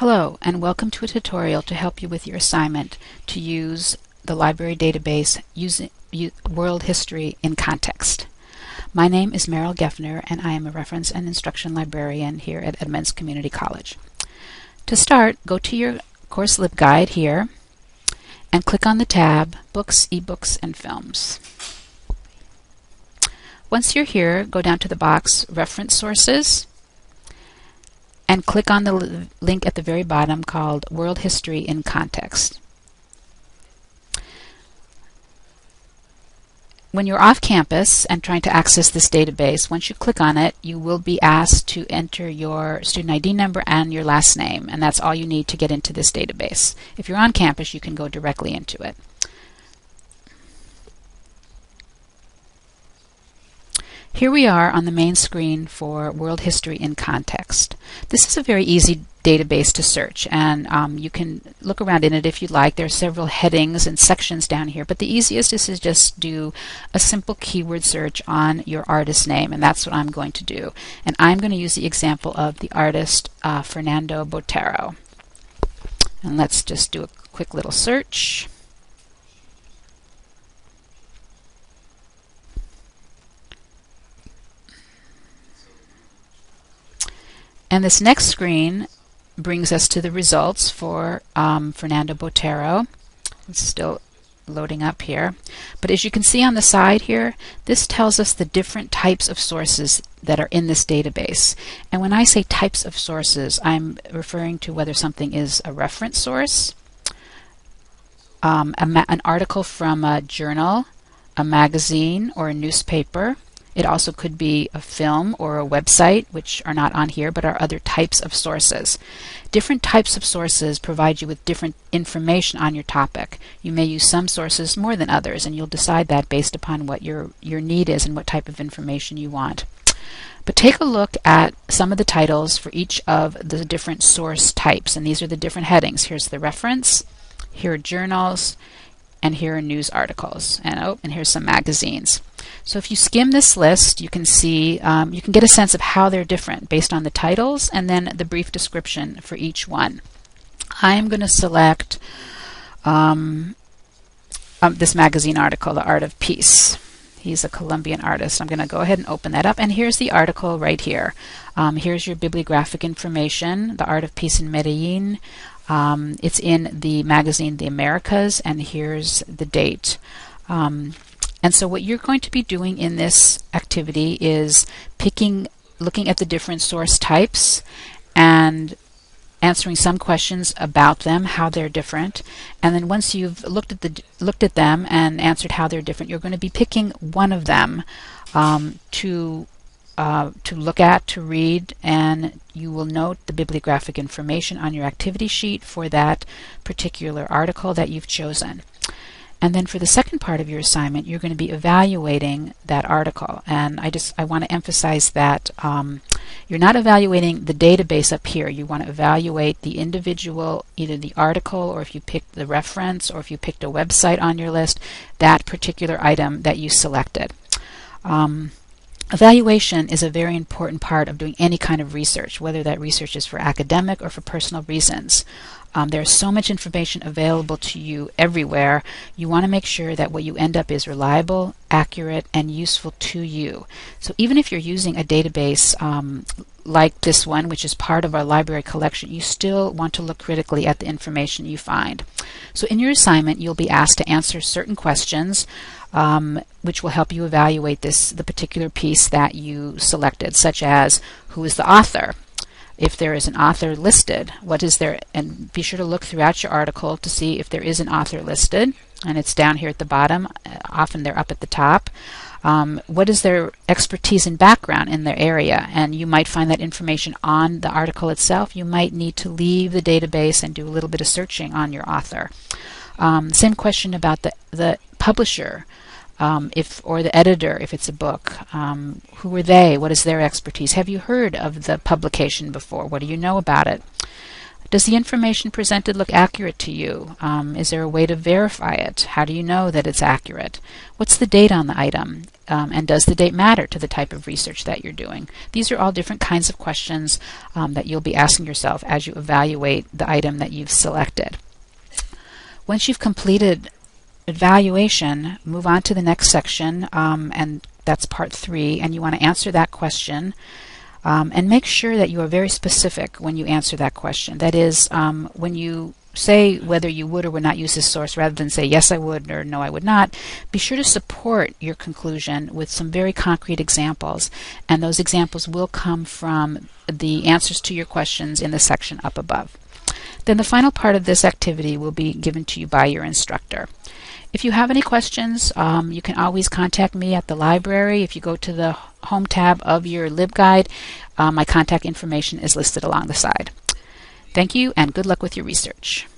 Hello, and welcome to a tutorial to help you with your assignment to use the library database using World History in Context. My name is Meryl Geffner, and I am a reference and instruction librarian here at Edmonds Community College. To start, go to your course LibGuide here and click on the tab Books, eBooks, and Films. Once you're here, go down to the box Reference Sources and click on the link at the very bottom called World History in Context. When you're off campus and trying to access this database, once you click on it, you will be asked to enter your student ID number and your last name, and that's all you need to get into this database. If you're on campus, you can go directly into it. Here we are on the main screen for World History in Context. This is a very easy database to search, and you can look around in it if you'd like. There are several headings and sections down here, but the easiest is to just do a simple keyword search on your artist name, and that's what I'm going to do. And I'm going to use the example of the artist Fernando Botero. And let's just do a quick little search. And this next screen brings us to the results for Fernando Botero. It's still loading up here. But as you can see on the side here, this tells us the different types of sources that are in this database. And when I say types of sources, I'm referring to whether something is a reference source, an article from a journal, a magazine, or a newspaper. It also could be a film or a website, which are not on here, but are other types of sources. Different types of sources provide you with different information on your topic. You may use some sources more than others, and you'll decide that based upon what your need is and what type of information you want. But take a look at some of the titles for each of the different source types, and these are the different headings. Here's the reference, here are journals, and here are news articles, and here's some magazines. So if you skim this list, you can see, you can get a sense of how they're different based on the titles and then the brief description for each one. I'm going to select this magazine article, The Art of Peace. He's a Colombian artist. I'm going to go ahead and open that up, and here's the article right here. Here's your bibliographic information, The Art of Peace in Medellin. It's in the magazine The Americas, and here's the date. And so what you're going to be doing in this activity is looking at the different source types and answering some questions about them, how they're different. And then once you've looked at them and answered how they're different, you're going to be picking one of them to look at, to read, and you will note the bibliographic information on your activity sheet for that particular article that you've chosen. And then for the second part of your assignment, you're going to be evaluating that article. And I want to emphasize that you're not evaluating the database up here. You want to evaluate the individual, either the article, or if you picked the reference, or if you picked a website on your list, that particular item that you selected. Evaluation is a very important part of doing any kind of research, whether that research is for academic or for personal reasons. There's so much information available to you everywhere. You want to make sure that what you end up is reliable, accurate, and useful to you. So even if you're using a database like this one, which is part of our library collection, you still want to look critically at the information you find. So in your assignment, you'll be asked to answer certain questions which will help you evaluate the particular piece that you selected, such as who is the author? If there is an author listed, what is there? And be sure to look throughout your article to see if there is an author listed, and it's down here at the bottom. Often they're up at the top. What is their expertise and background in their area? And you might find that information on the article itself. You might need to leave the database and do a little bit of searching on your author. Same question about the publisher. Or the editor, if it's a book. Who are they? What is their expertise? Have you heard of the publication before? What do you know about it? Does the information presented look accurate to you? Is there a way to verify it? How do you know that it's accurate? What's the date on the item? And does the date matter to the type of research that you're doing? These are all different kinds of questions that you'll be asking yourself as you evaluate the item that you've selected. Once you've completed evaluation, move on to the next section, and that's part 3, and you want to answer that question. And make sure that you are very specific when you answer that question. That is, when you say whether you would or would not use this source, rather than say yes I would or no I would not, be sure to support your conclusion with some very concrete examples, and those examples will come from the answers to your questions in the section up above. Then the final part of this activity will be given to you by your instructor. If you have any questions, you can always contact me at the library. If you go to the Home tab of your LibGuide, my contact information is listed along the side. Thank you, and good luck with your research.